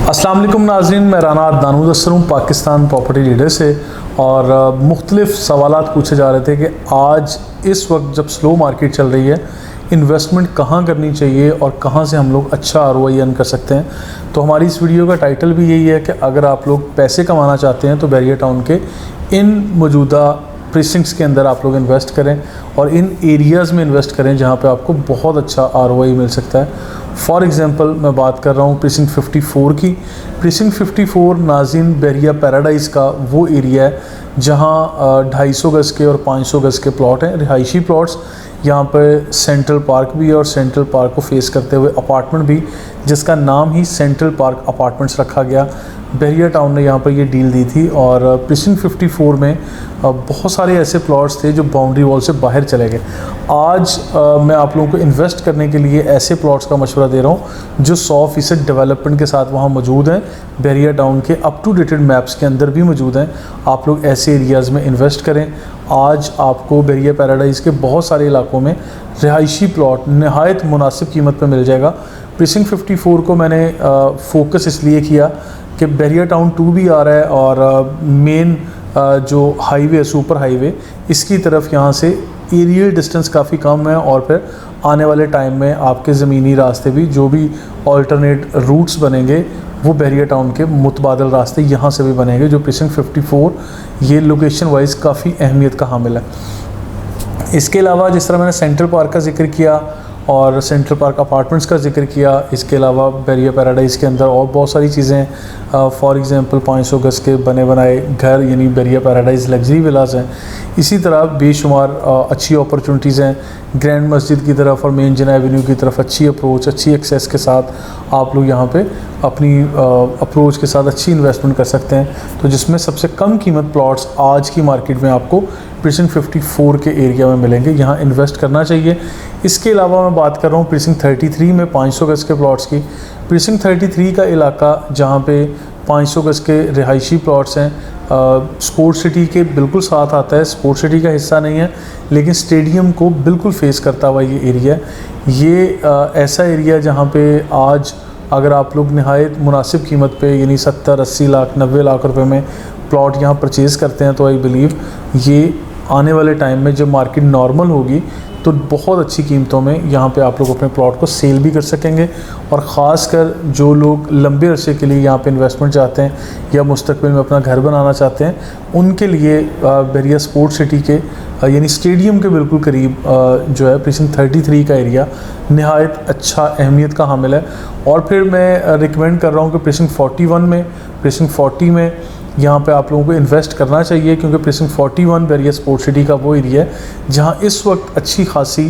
अस्सलाम वालेकुम नाज़रीन, मैं राना अदनान दस्तर हूँ पाकिस्तान प्रॉपर्टी लीडर से। और मुख्तलिफ़ सवालात पूछे जा रहे थे कि आज इस वक्त जब स्लो मार्केट चल रही है इन्वेस्टमेंट कहाँ करनी चाहिए और कहाँ से हम लोग अच्छा आरओआई अर्न कर सकते हैं। तो हमारी इस वीडियो का टाइटल भी यही है कि अगर आप लोग पैसे कमाना चाहते हैं तो बैरिया टाउन के इन मौजूदा प्रीसिंक्ट्स के अंदर आप लोग इन्वेस्ट करें और इन एरियाज़ में इन्वेस्ट करें जहाँ पे आपको बहुत अच्छा आरओआई मिल सकता है। फॉर एग्ज़ाम्पल मैं बात कर रहा हूँ प्रीसिंक्ट 54 की। प्रीसिंक्ट 54 नाज़रीन बैरिया पैराडाइज़ का वो एरिया है जहाँ 250 गज़ के और 500 गज़ के प्लॉट हैं, रिहायशी प्लॉट्स। यहाँ पर सेंट्रल पार्क भी है और सेंट्रल पार्क को फेस करते हुए अपार्टमेंट भी, जिसका नाम ही सेंट्रल पार्क अपार्टमेंट्स रखा गया। बैरिया टाउन ने यहाँ पर ये डील दी थी और प्रीसिंक्ट 54 में बहुत सारे ऐसे प्लॉट्स थे जो बाउंड्री वॉल से बाहर चले गए। आज मैं आप लोगों को इन्वेस्ट करने के लिए ऐसे प्लॉट्स का मशवरा दे रहा हूँ जो 100% डेवलपमेंट के साथ वहाँ मौजूद हैं। बैरिया टाउन के अप टू डेटेड मैप्स के अंदर भी मौजूद हैं। आप लोग ऐसे एरियाज़ में इन्वेस्ट करें। आज आपको बैरिया पैराडाइज़ के बहुत सारे इलाकों में रिहायशी प्लॉट नहायत मुनासिब कीमत पर मिल जाएगा। प्रीसिंक्ट 54 को मैंने फोकस इसलिए किया कि बैरिया टाउन 2 भी आ रहा है और मेन जो हाईवे है, सुपर हाईवे, इसकी तरफ यहाँ से एरियल डिस्टेंस काफ़ी कम है और फिर आने वाले टाइम में आपके ज़मीनी रास्ते भी जो भी ऑल्टरनेट रूट्स बनेंगे वो बैरिया टाउन के मुतबादल रास्ते यहाँ से भी बनेंगे, जो प्रीसिंक्ट 54 ये लोकेशन वाइज काफ़ी अहमियत का हामिल है। इसके अलावा जिस तरह मैंने सेंट्रल पार्क का जिक्र किया और सेंट्रल पार्क अपार्टमेंट्स का जिक्र किया, इसके अलावा बैरिया पैराडाइज़ के अंदर और बहुत सारी चीज़ें हैं। फॉर एग्ज़ाम्पल 500 गज़ के बने बनाए घर यानी बैरिया पैराडाइज़ लग्जरी विलास हैं। इसी तरह बेशुमार अच्छी अपॉर्चुनिटीज़ हैं ग्रैंड मस्जिद की तरफ और मेन जिना एवेन्यू की तरफ। अच्छी अप्रोच, अच्छी एक्सेस के साथ आप लोग यहाँ पे अपनी अप्रोच के साथ अच्छी इन्वेस्टमेंट कर सकते हैं। तो जिसमें सबसे कम कीमत प्लॉट्स आज की मार्केट में आपको प्रीसिंक्ट 54 के एरिया में मिलेंगे, यहाँ इन्वेस्ट करना चाहिए। इसके अलावा मैं बात कर रहा हूँ प्रीसिंक्ट 33 में 500 गज़ के प्लॉट्स की। प्रीसिंक्ट 33 का इलाका जहाँ पे 500 गज़ के रिहायशी प्लॉट्स हैं, स्पोर्ट्स सिटी के बिल्कुल साथ आता है। स्पोर्ट्स सिटी का हिस्सा नहीं है लेकिन स्टेडियम को बिल्कुल फेस करता हुआ ये एरिया है। ये ऐसा एरिया जहाँ पे आज अगर आप लोग नहायत मुनासिब कीमत पे यानी 70, 80 लाख, 90 लाख रुपए में प्लॉट यहाँ परचेज़ करते हैं तो आई बिलीव ये आने वाले टाइम में जब मार्केट नॉर्मल होगी तो बहुत अच्छी कीमतों में यहाँ पे आप लोग अपने प्लॉट को सेल भी कर सकेंगे। और ख़ासकर जो लोग लंबे अरसे के लिए यहाँ पे इन्वेस्टमेंट चाहते हैं या मुस्तकबिल में अपना घर बनाना चाहते हैं, उनके लिए बैरिया स्पोर्ट्स सिटी के यानी स्टेडियम के बिल्कुल करीब जो है प्रीसिंक्ट 33 का एरिया नहायत अच्छा अहमियत का हामिल है। और फिर मैं रिकमेंड कर रहा हूँ कि प्रीसिंक्ट 41 में, प्रीसिंक्ट 40 में यहाँ पे आप लोगों को इन्वेस्ट करना चाहिए, क्योंकि प्रीसिंक्ट 41 बैरिया स्पोर्ट्स सिटी का वो एरिया है जहाँ इस वक्त अच्छी खासी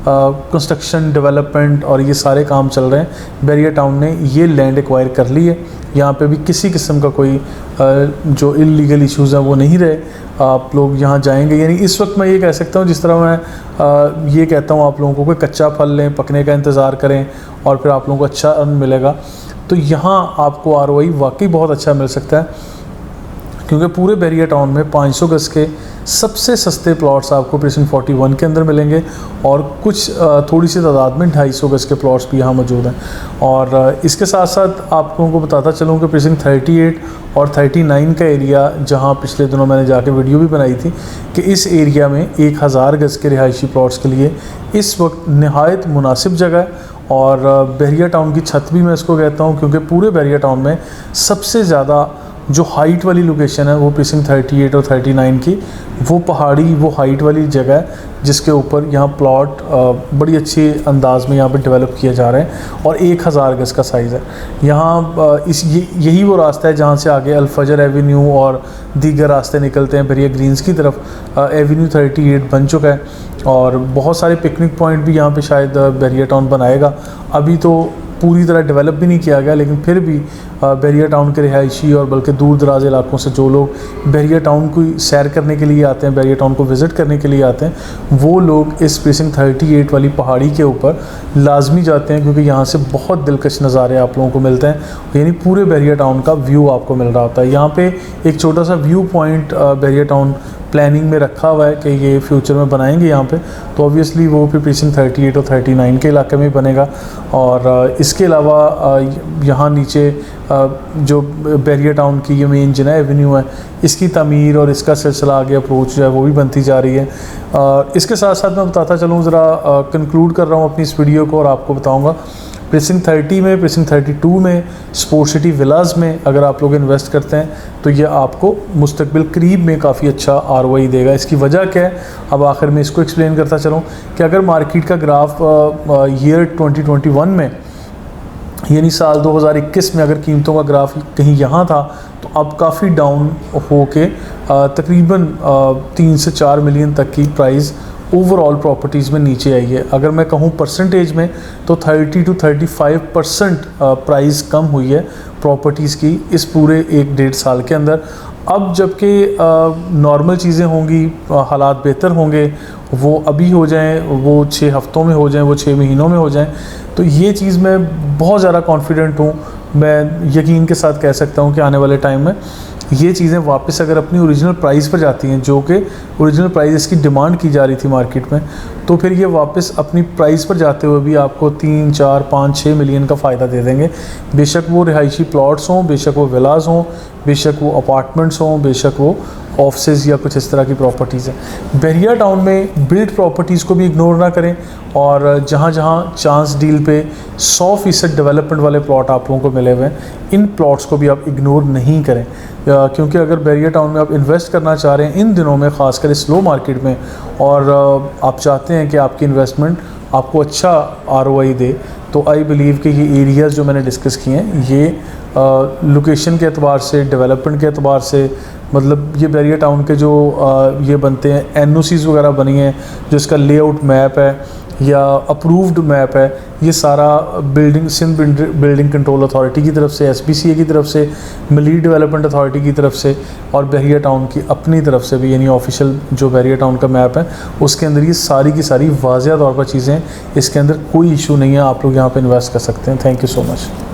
कंस्ट्रक्शन, डेवलपमेंट और ये सारे काम चल रहे हैं। बैरिया टाउन ने ये लैंड एक्वायर कर ली है, यहाँ पे भी किसी किस्म का कोई जो इलीगल इश्यूज़ हैं वो नहीं रहे। आप लोग यहाँ जाएंगे यानी इस वक्त मैं ये कह सकता हूँ, जिस तरह मैं ये कहता हूँ आप लोगों को कि कच्चा फल लें, पकने का इंतज़ार करें और फिर आप लोगों को अच्छा अर्न मिलेगा। तो यहाँ आपको आरओआई वाकई बहुत अच्छा मिल सकता है, क्योंकि पूरे बैरिया टाउन में 500 गज़ के सबसे सस्ते प्लॉट्स आपको प्रीसिंक्ट 41 के अंदर मिलेंगे और कुछ थोड़ी सी तादाद में 250 गज़ के प्लॉट्स भी यहाँ मौजूद हैं। और इसके साथ साथ आप लोगों को बताता चलूँ कि प्रीसिंक्ट 38 और 39 का एरिया, जहाँ पिछले दिनों मैंने जाके वीडियो भी बनाई थी कि इस एरिया में 1000 गज़ के रिहायशी प्लॉट्स के लिए इस वक्त नहायत मुनासिब जगह है। और बैरिया टाउन की छत भी मैं इसको कहता हूँ, क्योंकि पूरे बैरिया टाउन में सबसे ज़्यादा जो हाइट वाली लोकेशन है वो प्रीसिंक्ट 38 और 39 की वो पहाड़ी, वो हाइट वाली जगह है जिसके ऊपर यहाँ प्लॉट बड़ी अच्छी अंदाज में यहाँ पे डेवलप किए जा रहे हैं और 1000 गज़ का साइज़ है। यहाँ यही वो रास्ता है जहाँ से आगे अल-फजर एवेन्यू और दीगर रास्ते निकलते हैं बैरिया ग्रीन्स की तरफ। एवेन्यू 38 बन चुका है और बहुत सारे पिकनिक पॉइंट भी यहाँ पे शायद बैरिया टाउन बनाएगा। अभी तो पूरी तरह डेवलप भी नहीं किया गया, लेकिन फिर भी बैरिया टाउन के रिहायशी और बल्कि दूर दराज इलाकों से जो लोग बैरिया टाउन को सैर करने के लिए आते हैं, बैरिया टाउन को विज़िट करने के लिए आते हैं, वो लोग इस प्रीसिंक्ट 38 वाली पहाड़ी के ऊपर लाजमी जाते हैं, क्योंकि यहाँ से बहुत दिलकश नज़ारे आप लोगों को मिलते हैं। यानी पूरे बैरिया टाउन का व्यू आपको मिल रहा होता है। यहाँ पे एक छोटा सा view point Bairiya town planning में रखा हुआ है कि ये फ्यूचर में बनाएंगे यहाँ पे, तो ऑब्वियसली वो फिर प्रीसिंक्ट 38 और 39 के इलाके में बनेगा। और इसके अलावा यहाँ नीचे जो बैरियर टाउन की ये मेन जिना एवेन्यू है, इसकी तमीर और इसका सिलसिला आगे अप्रोच जो है वो भी बनती जा रही है। इसके साथ साथ मैं बताता चलूँ, ज़रा कंक्लूड कर रहा हूँ अपनी इस वीडियो को और आपको बताऊँगा प्रीसिंक्ट 30 में, प्रीसिंक्ट 32 में, स्पोर्ट सिटी विलाज में अगर आप लोग इन्वेस्ट करते हैं तो ये आपको मुस्तकबिल करीब में काफ़ी अच्छा ROI देगा। इसकी वजह क्या है, अब आखिर में इसको एक्सप्लेन करता चलूँ कि अगर मार्केट का ग्राफ ईयर 2021 में यानी साल 2021 में अगर कीमतों का ग्राफ कहीं यहाँ था तो अब काफ़ी डाउन होके तकरीबन 3 से 4 मिलियन तक की प्राइस ओवरऑल प्रॉपर्टीज़ में नीचे आई है। अगर मैं कहूँ परसेंटेज में तो 30 to 35% प्राइस कम हुई है प्रॉपर्टीज़ की इस पूरे 1-1.5 साल के अंदर। अब जबकि नॉर्मल चीज़ें होंगी, हालात बेहतर होंगे, वो अभी हो जाएं, वो 6 हफ्तों में हो जाएं, वो 6 महीनों में हो जाएं, तो ये चीज़ मैं बहुत ज़्यादा कॉन्फिडेंट हूँ। मैं यकीन के साथ कह सकता हूँ कि आने वाले टाइम में ये चीज़ें वापस अगर अपनी ओरिजिनल प्राइस पर जाती हैं, जो कि ओरिजिनल प्राइस इसकी डिमांड की जा रही थी मार्केट में, तो फिर ये वापस अपनी प्राइस पर जाते हुए भी आपको 3, 4, 5, 6 मिलियन का फ़ायदा दे देंगे। बेशक वो रिहायशी प्लॉट्स हों, बेशक वो विलास हों, बेशक वो अपार्टमेंट्स हों, बेशक वो ऑफिसेज़ या कुछ इस तरह की प्रॉपर्टीज़ हैं। बैरियर टाउन में बिल्ड प्रॉपर्टीज़ को भी इग्नोर ना करें और जहाँ जहाँ चांस डील पे 100% डेवलपमेंट वाले प्लॉट आप लोगों को मिले हुए हैं, इन प्लॉट्स को भी आप इग्नोर नहीं करें। क्योंकि अगर बैरियर टाउन में आप इन्वेस्ट करना चाह रहे हैं इन दिनों में, ख़ासकर स्लो मार्केट में, और आप चाहते हैं कि आपकी इन्वेस्टमेंट आपको अच्छा ROI दे, तो आई बिलीव कि ये एरियाज़ जो मैंने डिस्कस किए हैं, ये लोकेशन के अतबार से, डेवलपमेंट के अतबार से, मतलब ये बैरियर टाउन के जो ये बनते हैं NOCs वगैरह बनी हैं, जो इसका लेआउट मैप है या अप्रूव्ड मैप है, ये सारा सिंध बिल्डिंग कंट्रोल अथॉरिटी की तरफ से, SBCA की तरफ से, मलीर डेवलपमेंट अथॉरिटी की तरफ से और बैरियर टाउन की अपनी तरफ से भी, यानी ऑफिशियल जो बैरियर टाउन का मैप है उसके अंदर ये सारी की सारी वाज़ेह तौर पर चीज़ें, इसके अंदर कोई इशू नहीं है। आप लोग यहाँ पे इन्वेस्ट कर सकते हैं। Thank you so much.